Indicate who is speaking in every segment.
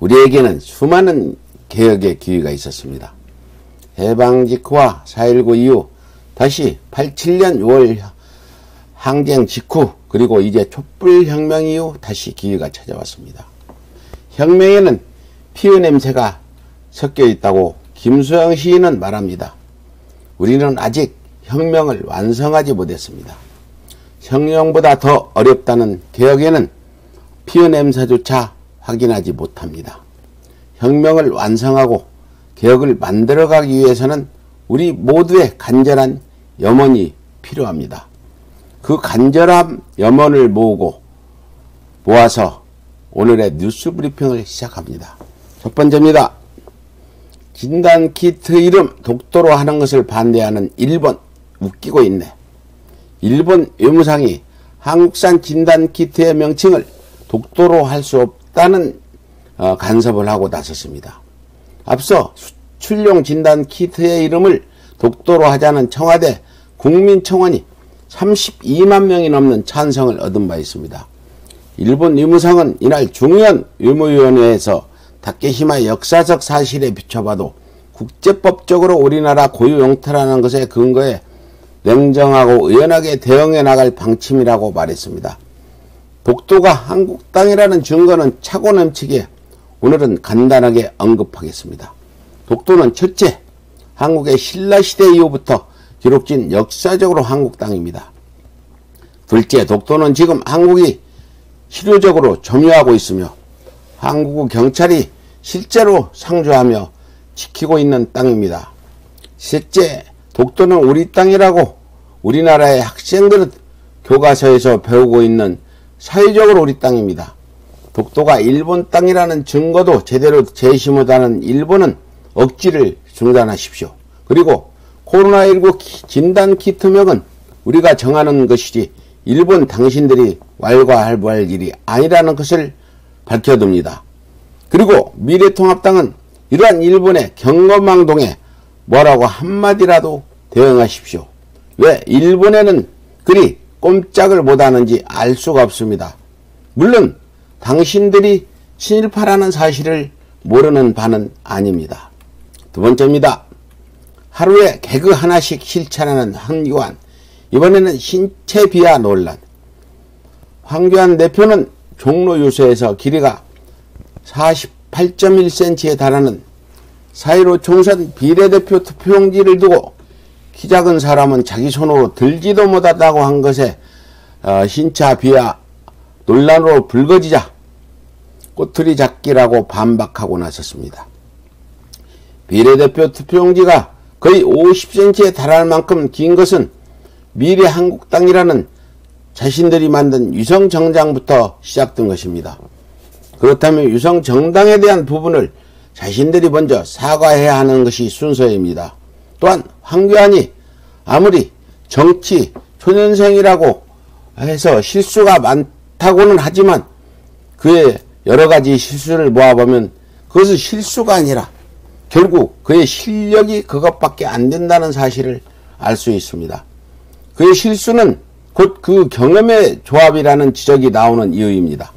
Speaker 1: 우리에게는 수많은 개혁의 기회가 있었습니다. 해방 직후와 4.19 이후, 다시 87년 6월 항쟁 직후, 그리고 이제 촛불혁명 이후 다시 기회가 찾아왔습니다. 혁명에는 피의 냄새가 섞여 있다고 김수영 시인은 말합니다. 우리는 아직 혁명을 완성하지 못했습니다. 혁명보다 더 어렵다는 개혁에는 피의 냄새조차 확인하지 못합니다. 혁명을 완성하고 개혁을 만들어가기 위해서는 우리 모두의 간절한 염원이 필요합니다. 그 간절한 염원을 모아서 오늘의 뉴스 브리핑을 시작합니다. 첫 번째입니다. 진단키트 이름 독도로 하는 것을 반대하는 일본, 웃기고 있네. 일본 외무상이 한국산 진단키트의 명칭을 독도로 할 수 없다는 간섭을 하고 나섰습니다. 앞서 수출용 진단키트의 이름을 독도로 하자는 청와대 국민청원이 32만 명이 넘는 찬성을 얻은 바 있습니다. 일본 외무상은 이날 중요한 외무위원회에서 다케시마 역사적 사실에 비춰봐도 국제법적으로 우리나라 고유 영토라는 것에 근거해 냉정하고 의연하게 대응해 나갈 방침이라고 말했습니다. 독도가 한국 땅이라는 증거는 차고 넘치기에 오늘은 간단하게 언급하겠습니다. 독도는 첫째, 한국의 신라시대 이후부터 기록된 역사적으로 한국 땅입니다. 둘째, 독도는 지금 한국이 실효적으로 점유하고 있으며 한국 경찰이 실제로 상주하며 지키고 있는 땅입니다. 셋째, 독도는 우리 땅이라고 우리나라의 학생들은 교과서에서 배우고 있는 사회적으로 우리 땅입니다. 독도가 일본 땅이라는 증거도 제대로 제시 못하는 일본은 억지를 중단하십시오. 그리고 코로나19 진단키트명은 우리가 정하는 것이지 일본 당신들이 왈가왈부할 일이 아니라는 것을 밝혀둡니다. 그리고 미래통합당은 이러한 일본의 경거망동에 뭐라고 한마디라도 대응하십시오. 왜 일본에는 그리 꼼짝을 못하는지 알 수가 없습니다. 물론 당신들이 친일파라는 사실을 모르는 바는 아닙니다. 두 번째입니다. 하루에 개그 하나씩 실천하는 황교안. 이번에는 신체 비하 논란. 황교안 대표는 종로 유서에서 길이가 48.1cm에 달하는 4.15 총선 비례대표 투표용지를 두고 키 작은 사람은 자기 손으로 들지도 못하다고 한 것에 신차 비하 논란으로 불거지자 꼬투리 잡기라고 반박하고 나섰습니다. 비례대표 투표용지가 거의 50cm에 달할 만큼 긴 것은 미래 한국 땅이라는 자신들이 만든 위성정당부터 시작된 것입니다. 그렇다면 위성정당에 대한 부분을 자신들이 먼저 사과해야 하는 것이 순서입니다. 또한 황교안이 아무리 정치 초년생이라고 해서 실수가 많다고는 하지만 그의 여러가지 실수를 모아보면 그것은 실수가 아니라 결국 그의 실력이 그것밖에 안 된다는 사실을 알 수 있습니다. 그의 실수는 곧 그 경험의 조합이라는 지적이 나오는 이유입니다.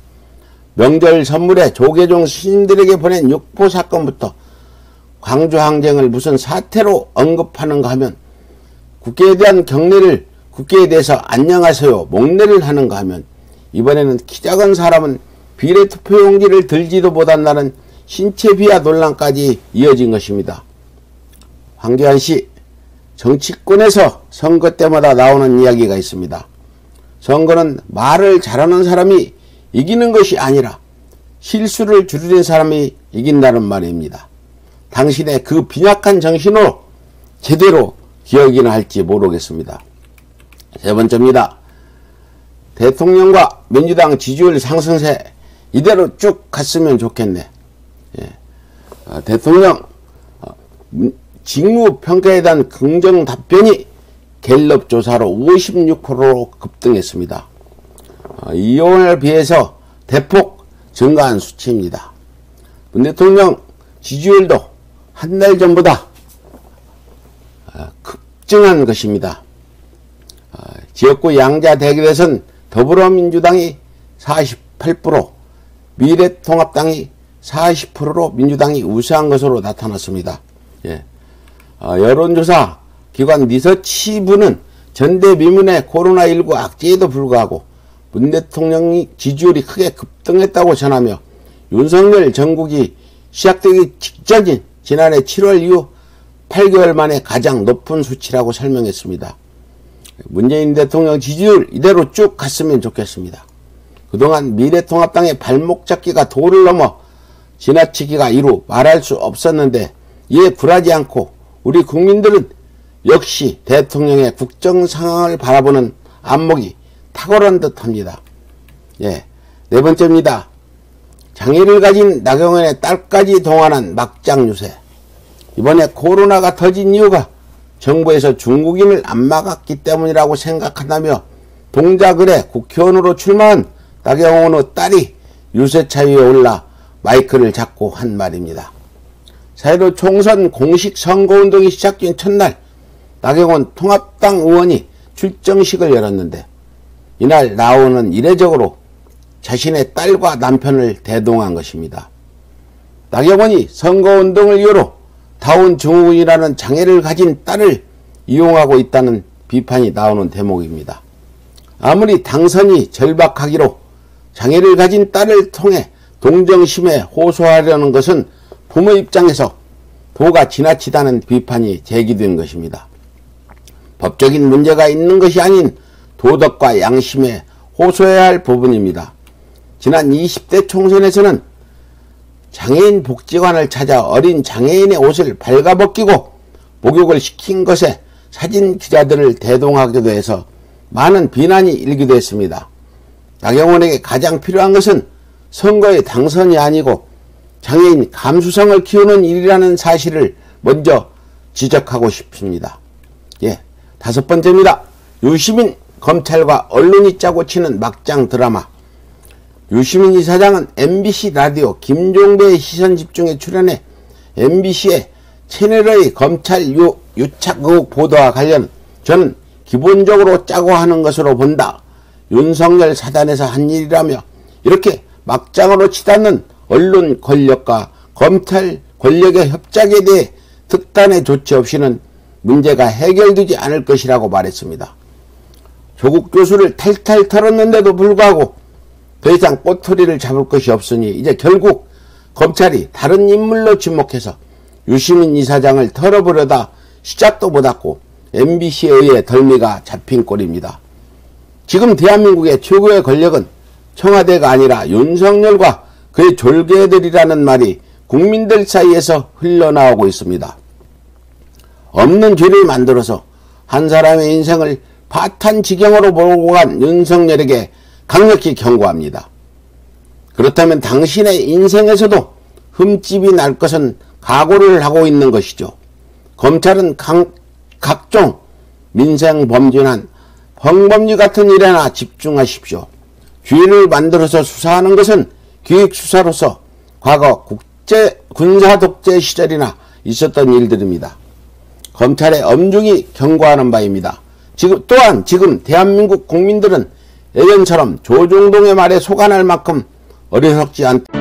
Speaker 1: 명절 선물에 조계종 스님들에게 보낸 육포 사건부터 광주항쟁을 무슨 사태로 언급하는가 하면 국회에 대한 경례를 국회에 대해서 안녕하세요 목례를 하는가 하면 이번에는 키 작은 사람은 비례투표용지를 들지도 못한다는 신체 비하 논란까지 이어진 것입니다. 황교안 씨, 정치권에서 선거 때마다 나오는 이야기가 있습니다. 선거는 말을 잘하는 사람이 이기는 것이 아니라 실수를 줄이는 사람이 이긴다는 말입니다. 당신의 그 빈약한 정신으로 제대로 기억이나 할지 모르겠습니다. 세 번째입니다. 대통령과 민주당 지지율 상승세 이대로 쭉 갔으면 좋겠네. 대통령 직무평가에 대한 긍정 답변이 갤럽 조사로 56%로 급등했습니다. 2월에 비해서 대폭 증가한 수치입니다. 문 대통령 지지율도 한 달 전보다 급증한 것입니다. 지역구 양자 대결에선 더불어민주당이 48%, 미래통합당이 40%로 민주당이 우세한 것으로 나타났습니다. 예. 여론조사 기관 리서치부는 전대미문의 코로나19 악재에도 불구하고 문 대통령이 지지율이 크게 급등했다고 전하며 윤석열 정국이 시작되기 직전인 지난해 7월 이후 8개월 만에 가장 높은 수치라고 설명했습니다. 문재인 대통령 지지율 이대로 쭉 갔으면 좋겠습니다. 그동안 미래통합당의 발목 잡기가 도를 넘어 지나치기가 이루 말할 수 없었는데 이에 굴하지 않고 우리 국민들은 역시 대통령의 국정 상황을 바라보는 안목이 탁월한 듯합니다. 예, 네 번째입니다. 장애를 가진 나경원의 딸까지 동원한 막장 유세. 이번에 코로나가 터진 이유가 정부에서 중국인을 안 막았기 때문이라고 생각한다며 동작을해 국회의원으로 출마한 나경원의 딸이 유세차 위에 올라 마이크를 잡고 한 말입니다. 4.15 총선 공식 선거운동이 시작된 첫날 나경원 통합당 의원이 출정식을 열었는데 이날 나오는 이례적으로 자신의 딸과 남편을 대동한 것입니다. 나경원이 선거운동을 이유로 다운증후군이라는 장애를 가진 딸을 이용하고 있다는 비판이 나오는 대목입니다. 아무리 당선이 절박하기로 장애를 가진 딸을 통해 동정심에 호소하려는 것은 부모 입장에서 도가 지나치다는 비판이 제기된 것입니다. 법적인 문제가 있는 것이 아닌 도덕과 양심에 호소해야 할 부분입니다. 지난 20대 총선에서는 장애인 복지관을 찾아 어린 장애인의 옷을 발가벗기고 목욕을 시킨 것에 사진 기자들을 대동하기도 해서 많은 비난이 일기도 했습니다. 나경원에게 가장 필요한 것은 선거의 당선이 아니고 장애인 감수성을 키우는 일이라는 사실을 먼저 지적하고 싶습니다. 예, 다섯 번째입니다. 유시민 검찰과 언론이 짜고 치는 막장 드라마. 유시민 이사장은 MBC 라디오 김종배의 시선집중에 출연해 MBC의 채널의 검찰 유착 의혹 보도와 관련 저는 기본적으로 짜고 하는 것으로 본다. 윤석열 사단에서 한 일이라며 이렇게 막장으로 치닫는 언론 권력과 검찰 권력의 협작에 대해 특단의 조치 없이는 문제가 해결되지 않을 것이라고 말했습니다. 조국 교수를 탈탈 털었는데도 불구하고 더 이상 꼬투리를 잡을 것이 없으니 이제 결국 검찰이 다른 인물로 지목해서 유시민 이사장을 털어보려다 시작도 못했고 MBC에 의해 덜미가 잡힌 꼴입니다. 지금 대한민국의 최고의 권력은 청와대가 아니라 윤석열과 그의 졸개들이라는 말이 국민들 사이에서 흘러나오고 있습니다. 없는 죄를 만들어서 한 사람의 인생을 파탄지경으로 몰고 간 윤석열에게 강력히 경고합니다. 그렇다면 당신의 인생에서도 흠집이 날 것은 각오를 하고 있는 것이죠. 검찰은 각종 민생범죄나 성범죄 같은 일에나 집중하십시오. 죄를 만들어서 수사하는 것은 기획수사로서 과거 군사독재 시절이나 있었던 일들입니다. 검찰에 엄중히 경고하는 바입니다. 또한 지금 대한민국 국민들은 예전처럼 조중동의 말에 속아날 만큼 어리석지 않다.